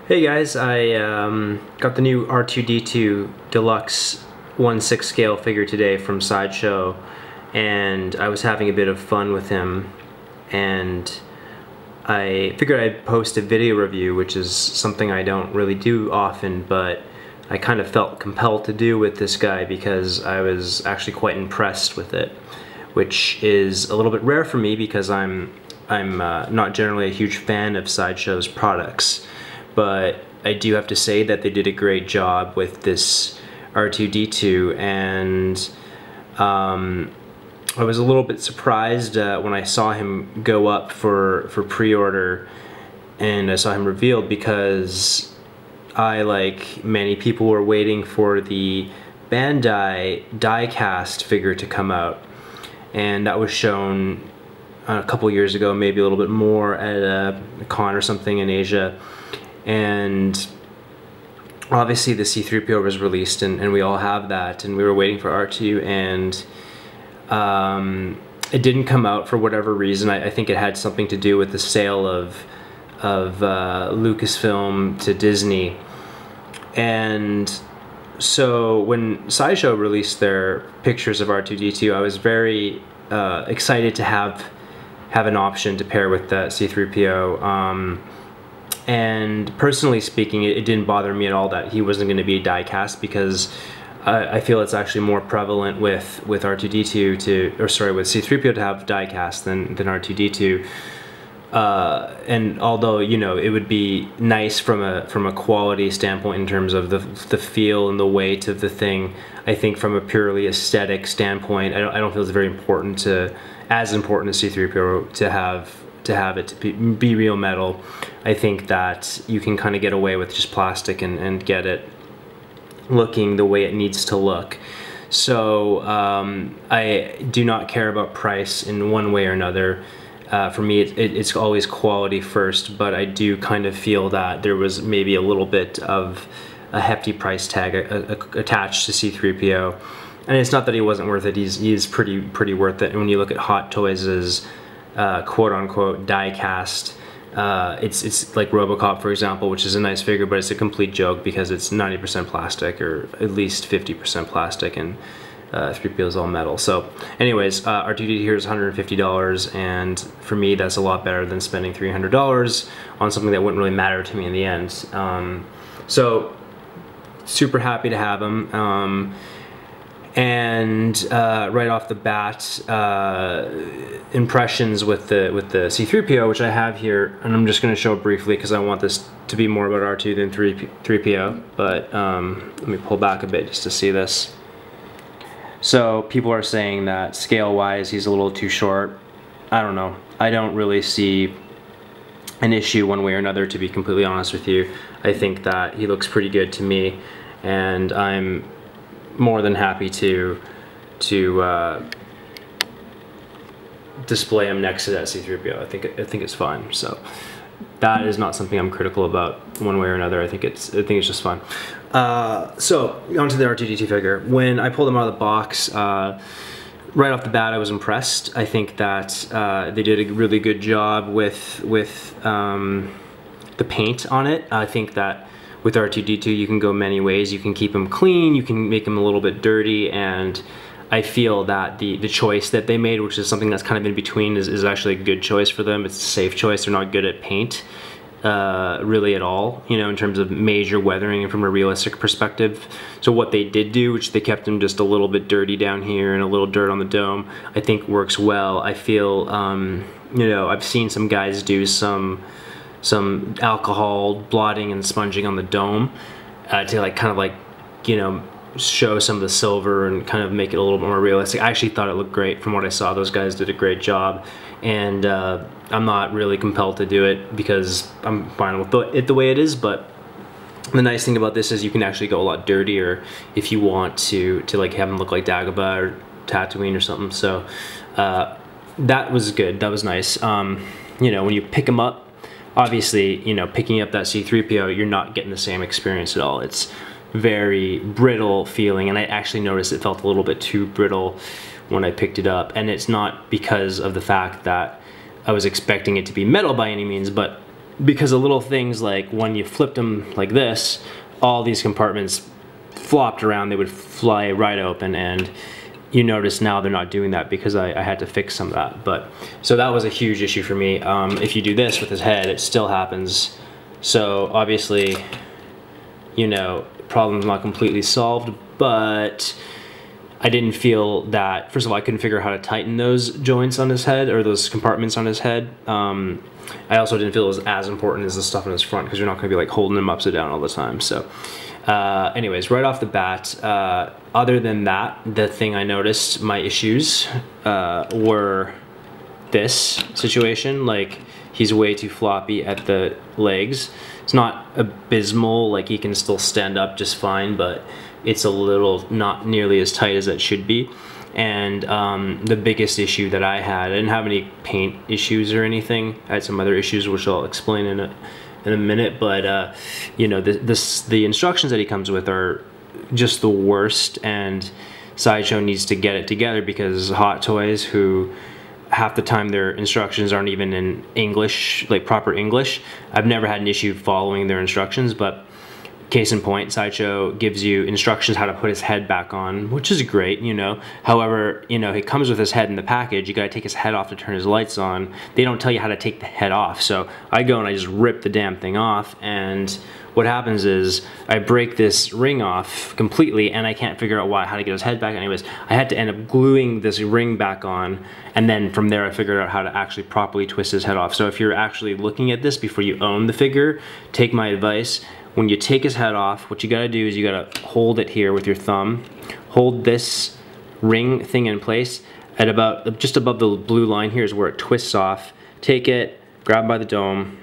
Hey guys, I got the new R2-D2 deluxe 1/6 scale figure today from Sideshow, and I was having a bit of fun with him, and I figured I'd post a video review, which is something I don't really do often, but I kind of felt compelled to do with this guy because I was actually quite impressed with it, which is a little bit rare for me because I'm not generally a huge fan of Sideshow's products. But I do have to say that they did a great job with this R2-D2, and I was a little bit surprised when I saw him go up for pre-order and I saw him revealed, because I, like many people, were waiting for the Bandai die-cast figure to come out, and that was shown a couple years ago, maybe a little bit more, at a con or something in Asia. And obviously the C3PO was released, and we all have that, and we were waiting for R2, and it didn't come out for whatever reason. I think it had something to do with the sale of Lucasfilm to Disney. And so when Sideshow released their pictures of R2-D2, I was very excited to have an option to pair with the C3PO. And personally speaking, it didn't bother me at all that he wasn't going to be die-cast, because I feel it's actually more prevalent with R2-D2 with C3PO to have die-cast than R2-D2. And although, you know, it would be nice from a quality standpoint in terms of the feel and the weight of the thing, I think from a purely aesthetic standpoint, I don't feel it's very important as important as C3PO to have it to be real metal. I think that you can kind of get away with just plastic and get it looking the way it needs to look. So I do not care about price in one way or another. For me, it's always quality first, but I do kind of feel that there was maybe a little bit of a hefty price tag attached to C3PO. And it's not that he wasn't worth it. He's pretty worth it. And when you look at Hot Toys' quote-unquote die-cast, it's like RoboCop, for example, which is a nice figure, but it's a complete joke because it's 90% plastic, or at least 50% plastic, and 3PO is all metal. So anyways, R2-D2 here is $150, and for me that's a lot better than spending $300 on something that wouldn't really matter to me in the end. So super happy to have him. And right off the bat, impressions with the C3PO, which I have here, and I'm just going to show it briefly because I want this to be more about R2 than 3PO. But let me pull back a bit just to see this. So people are saying that scale-wise he's a little too short. I don't know. I don't really see an issue one way or another, to be completely honest with you. I think that he looks pretty good to me, and I'm more than happy to display him next to that C3PO. I think it's fine. So that is not something I'm critical about one way or another. I think it's just fun. So onto the R2-D2 figure. When I pulled him out of the box, right off the bat, I was impressed. I think that they did a really good job with the paint on it. I think that with R2-D2 you can go many ways. You can keep him clean, you can make him a little bit dirty, and I feel that the choice that they made, which is something that's kind of in between, is actually a good choice for them. It's a safe choice. They're not good at paint really at all, you know, in terms of major weathering and from a realistic perspective. So what they did do, which they kept him just a little bit dirty down here and a little dirt on the dome, I think works well. I feel, you know, I've seen some guys do some alcohol blotting and sponging on the dome to kind of you know, show some of the silver and kind of make it a little bit more realistic. I actually thought it looked great from what I saw. Those guys did a great job, and I'm not really compelled to do it because I'm fine with it the way it is. But the nice thing about this is you can actually go a lot dirtier if you want to like have them look like Dagobah or Tatooine or something. So that was good. That was nice. You know, when you pick them up, obviously, you know, picking up that C3PO, you're not getting the same experience at all. It's very brittle feeling, and I actually noticed it felt a little bit too brittle when I picked it up. And it's not because of the fact that I was expecting it to be metal by any means, but because of little things like when you flipped them like this, all these compartments flopped around, they would fly right open, and you notice now they're not doing that because I had to fix some of that. But so that was a huge issue for me. If you do this with his head, it still happens. So obviously, you know, problem's not completely solved, but I didn't feel that, first of all, I couldn't figure out how to tighten those joints on his head, or those compartments on his head. I also didn't feel it was as important as the stuff in his front, because you're not going to be like holding him upside down all the time. So anyways, right off the bat, other than that, the thing I noticed, my issues were this situation. Like, he's way too floppy at the legs. It's not abysmal, like he can still stand up just fine, but it's a little not nearly as tight as it should be. And the biggest issue that I had, I didn't have any paint issues or anything. I had some other issues which I'll explain in a minute, but you know, the instructions that he comes with are just the worst, and Sideshow needs to get it together, because Hot Toys, who half the time their instructions aren't even in English, like proper English. I've never had an issue following their instructions, but case in point, Sideshow gives you instructions how to put his head back on, which is great, you know. However, you know, it comes with his head in the package. You gotta take his head off to turn his lights on. They don't tell you how to take the head off. So I go and I just rip the damn thing off, and what happens is I break this ring off completely, and I can't figure out how to get his head back. Anyways, I had to end up gluing this ring back on, and then from there I figured out how to actually properly twist his head off. So if you're actually looking at this before you own the figure, take my advice. When you take his head off, what you gotta do is you gotta hold it here with your thumb, hold this ring thing in place at about just above the blue line. Here is where it twists off. Take it, grab by the dome,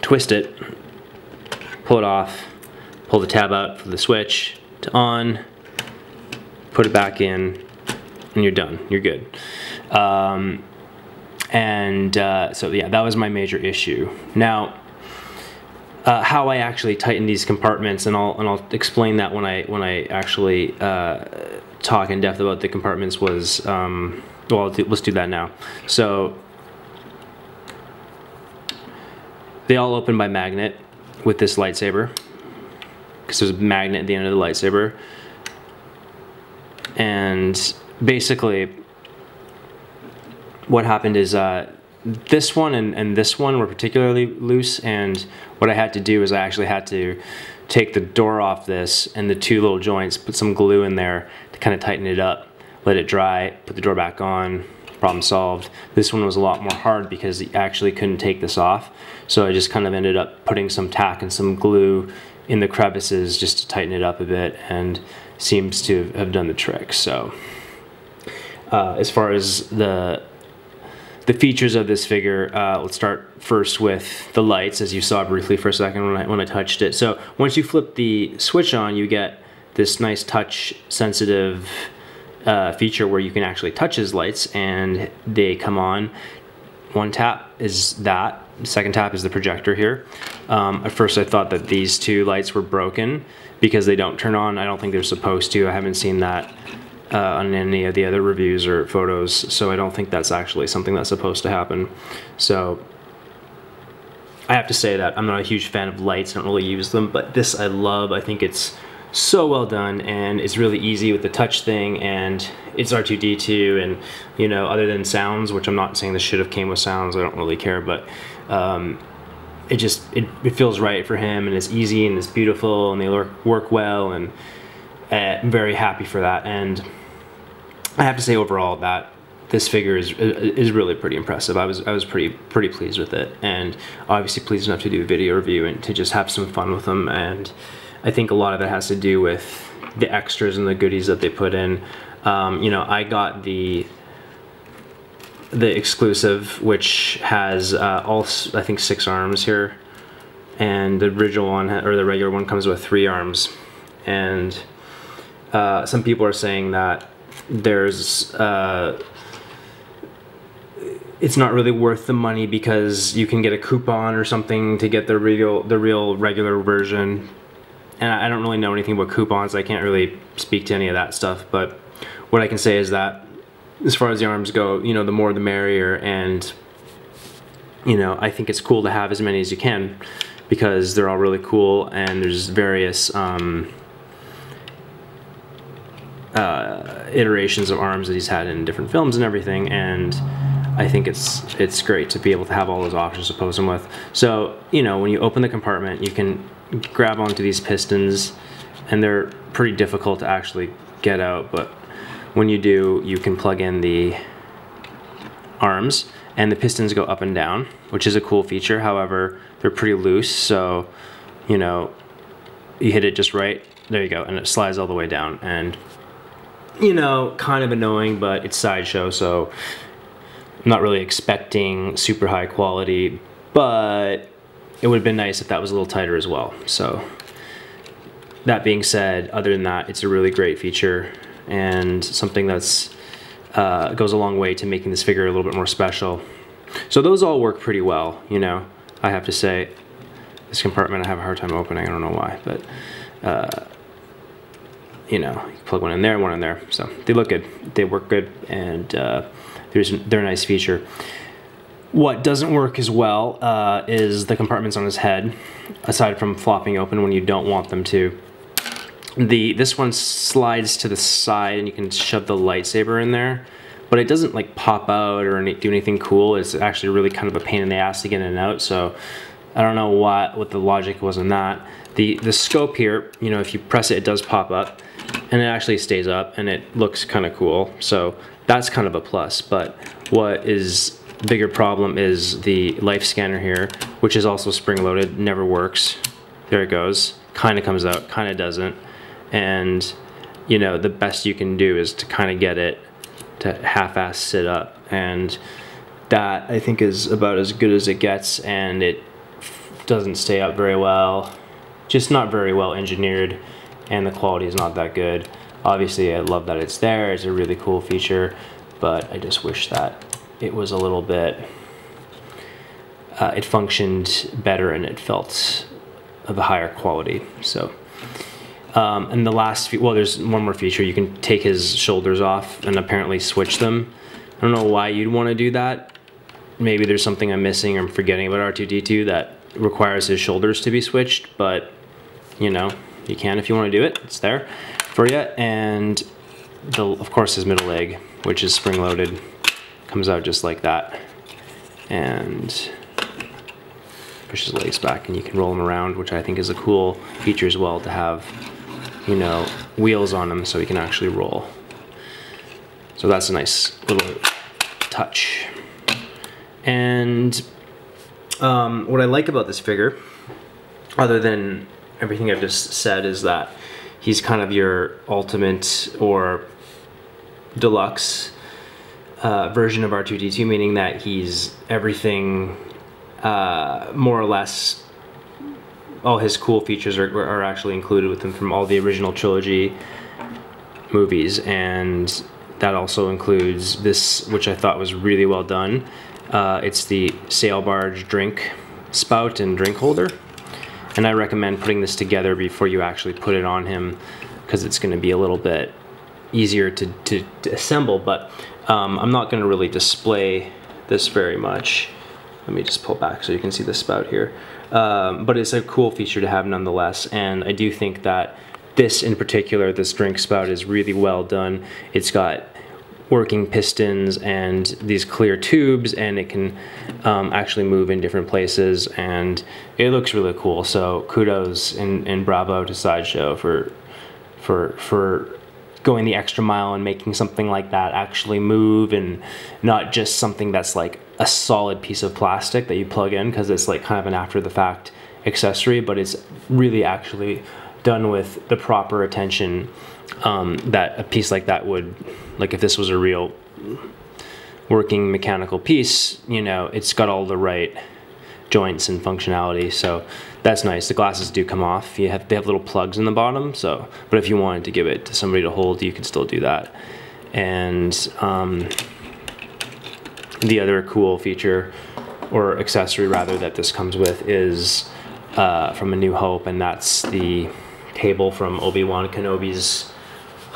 twist it, pull it off, pull the tab out for the switch to on, put it back in, and you're done, you're good. So yeah, that was my major issue. Now, how I actually tighten these compartments, and I'll explain that when I actually talk in depth about the compartments, was well, let's do that now. So they all open by magnet with this lightsaber, because there's a magnet at the end of the lightsaber, and basically what happened is this one and this one were particularly loose, and what I had to do is I actually had to take the door off this and the two little joints, put some glue in there to kind of tighten it up, let it dry, put the door back on, problem solved. This one was a lot more hard because you actually couldn't take this off, so I just kind of ended up putting some tack and some glue in the crevices just to tighten it up a bit, and seems to have done the trick. So as far as the features of this figure, let's start first with the lights, as you saw briefly for a second when I touched it. So once you flip the switch on, you get this nice touch sensitive feature where you can actually touch his lights and they come on. One tap is that, second tap is the projector here. At first I thought that these two lights were broken because they don't turn on. I don't think they're supposed to. I haven't seen that on any of the other reviews or photos, so I don't think that's actually something that's supposed to happen. So I have to say that I'm not a huge fan of lights, I don't really use them, but this I love. I think it's so well done, and it's really easy with the touch thing, and it's R2-D2, and you know, other than sounds, which I'm not saying this should have came with sounds, I don't really care, but it feels right for him, and it's easy and it's beautiful, and they work well, and I'm very happy for that. And I have to say overall that this figure is really pretty impressive. I was pretty pleased with it, and obviously pleased enough to do a video review and to just have some fun with them. And I think a lot of it has to do with the extras and the goodies that they put in. You know, I got the exclusive, which has all, I think, 6 arms here, and the original one, or the regular one, comes with 3 arms. And some people are saying that there's it's not really worth the money because you can get a coupon or something to get the real regular version. And I don't really know anything about coupons. I can't really speak to any of that stuff, but what I can say is that as far as the arms go, you know, the more the merrier, and you know, I think it's cool to have as many as you can because they're all really cool, and there's various iterations of arms that he's had in different films and everything, and I think it's great to be able to have all those options to pose them with. So, you know, when you open the compartment, you can grab onto these pistons, and they're pretty difficult to actually get out, but when you do, you can plug in the arms, and the pistons go up and down, which is a cool feature. However, they're pretty loose, so, you know, you hit it just right, there you go, and it slides all the way down, and, you know, kind of annoying, but it's Sideshow, so I'm not really expecting super high quality, but it would have been nice if that was a little tighter as well. So that being said, other than that, it's a really great feature and something that's goes a long way to making this figure a little bit more special. So those all work pretty well, you know, I have to say. This compartment I have a hard time opening, I don't know why, but you know, you plug one in there, one in there, so they look good, they work good, and they're a nice feature. What doesn't work as well is the compartments on his head, aside from flopping open when you don't want them to. This one slides to the side and you can shove the lightsaber in there, but it doesn't like pop out or do anything cool. It's actually really kind of a pain in the ass to get in and out, so I don't know what the logic was in that. The scope here, you know, if you press it, it does pop up, and it actually stays up, and it looks kind of cool, so that's kind of a plus. But what is the bigger problem is the life scanner here, which is also spring-loaded, never works. There it goes, kind of comes out, kind of doesn't, and, you know, the best you can do is to kind of get it to half-ass sit up, and that, I think, is about as good as it gets, and it doesn't stay up very well, just not very well engineered, and the quality is not that good. Obviously, I love that it's there, it's a really cool feature, but I just wish that it was a little bit, it functioned better and it felt of a higher quality. So, and the last, well, there's one more feature. You can take his shoulders off and apparently switch them. I don't know why you'd want to do that. Maybe there's something I'm missing or I'm forgetting about R2-D2 that requires his shoulders to be switched, but, you know, you can if you want to do it. It's there for you. And of course his middle leg, which is spring-loaded, comes out just like that, and push his legs back and you can roll them around, which I think is a cool feature as well, to have, you know, wheels on them so he can actually roll. So that's a nice little touch. And what I like about this figure, other than everything I've just said, is that he's kind of your ultimate or deluxe version of R2-D2, meaning that he's everything, more or less, all his cool features are actually included with him from all the original trilogy movies, and that also includes this, which I thought was really well done. It's the sail barge drink spout and drink holder, and I recommend putting this together before you actually put it on him, because it's going to be a little bit easier to assemble, but I'm not going to really display this very much. Let me just pull back so you can see the spout here. But it's a cool feature to have nonetheless, and I do think that this in particular, this drink spout, is really well done. It's got working pistons and these clear tubes, and it can actually move in different places, and it looks really cool. So kudos and bravo to Sideshow for going the extra mile and making something like that actually move, and not just something that's like a solid piece of plastic that you plug in because it's like kind of an after the fact accessory, but it's really actually done with the proper attention that a piece like that would, like if this was a real working mechanical piece, you know, it's got all the right joints and functionality, so that's nice. The glasses do come off. They have little plugs in the bottom, so, but if you wanted to give it to somebody to hold, you could still do that. And the other cool feature, or accessory rather, that this comes with is from A New Hope, and that's the table from Obi-Wan Kenobi's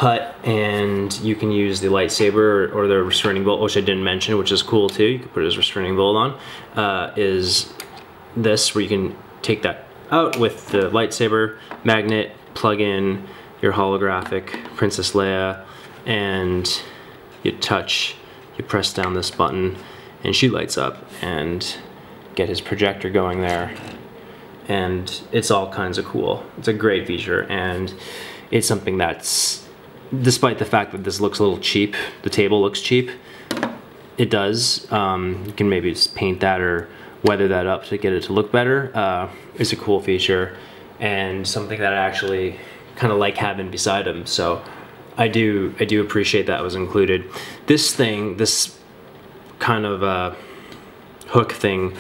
hut, and you can use the lightsaber or the restraining bolt, which I didn't mention, which is cool too. You can put it as restraining bolt on. Is this where you can take that out with the lightsaber magnet, plug in your holographic Princess Leia, and you press down this button and she lights up, and get his projector going there. And it's all kinds of cool. It's a great feature, and it's something that's, despite the fact that this looks a little cheap, the table looks cheap, it does. You can maybe just paint that or weather that up to get it to look better. It's a cool feature, and something that I actually kind of like having beside him. So I do appreciate that was included. This thing, this kind of hook thing,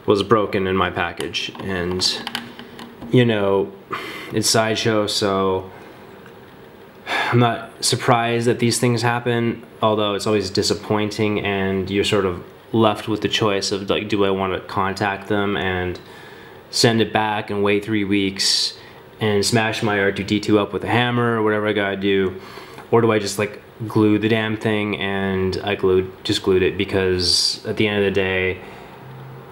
was broken in my package, and you know, it's Sideshow, so I'm not surprised that these things happen, although it's always disappointing, and you're sort of left with the choice of like, do I want to contact them and send it back and wait 3 weeks and smash my R2-D2 up with a hammer or whatever I gotta do, or do I just like glue the damn thing? And I just glued it, because at the end of the day,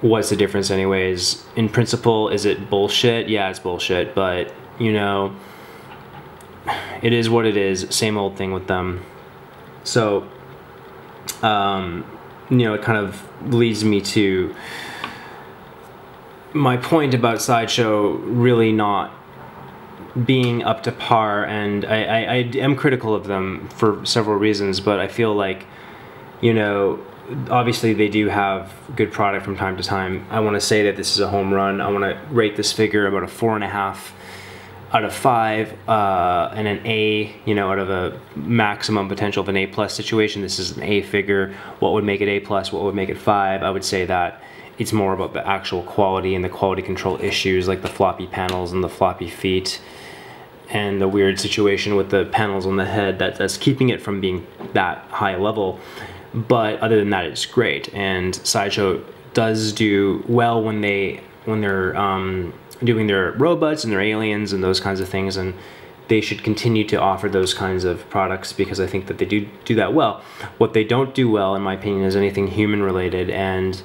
what's the difference anyways? In principle, is it bullshit? Yeah, it's bullshit, but you know, it is what it is. Same old thing with them. So you know, it kind of leads me to my point about Sideshow really not being up to par, and I am critical of them for several reasons, but I feel like, you know, obviously they do have good product from time to time. I want to say that this is a home run. I want to rate this figure about a 4.5 out of 5, and an A, you know, out of a maximum potential of an A+ situation. This is an A figure. What would make it A+? What would make it 5? I would say that it's more about the actual quality and the quality control issues, like the floppy panels and the floppy feet, and the weird situation with the panels on the head that's keeping it from being that high level. But other than that, it's great, and Sideshow does do well when they're doing their robots and their aliens and those kinds of things, and they should continue to offer those kinds of products, because I think that they do that well. What they don't do well, in my opinion, is anything human related, and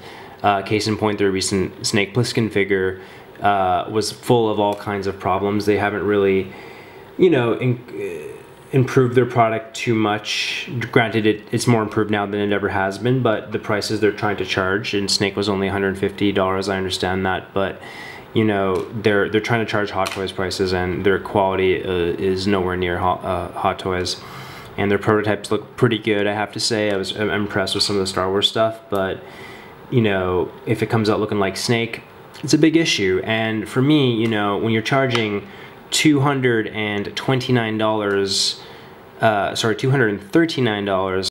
case in point, their recent Snake Plissken figure was full of all kinds of problems. They haven't really, you know, improved their product too much. Granted, it's more improved now than it ever has been, but the prices they're trying to charge, and Snake was only $150, I understand that, but you know, they're trying to charge Hot Toys prices, and their quality is nowhere near Hot Toys, and their prototypes look pretty good, I have to say. I'm impressed with some of the Star Wars stuff, but you know, if it comes out looking like Snake, it's a big issue. And for me, you know, when you're charging $239, sorry, $239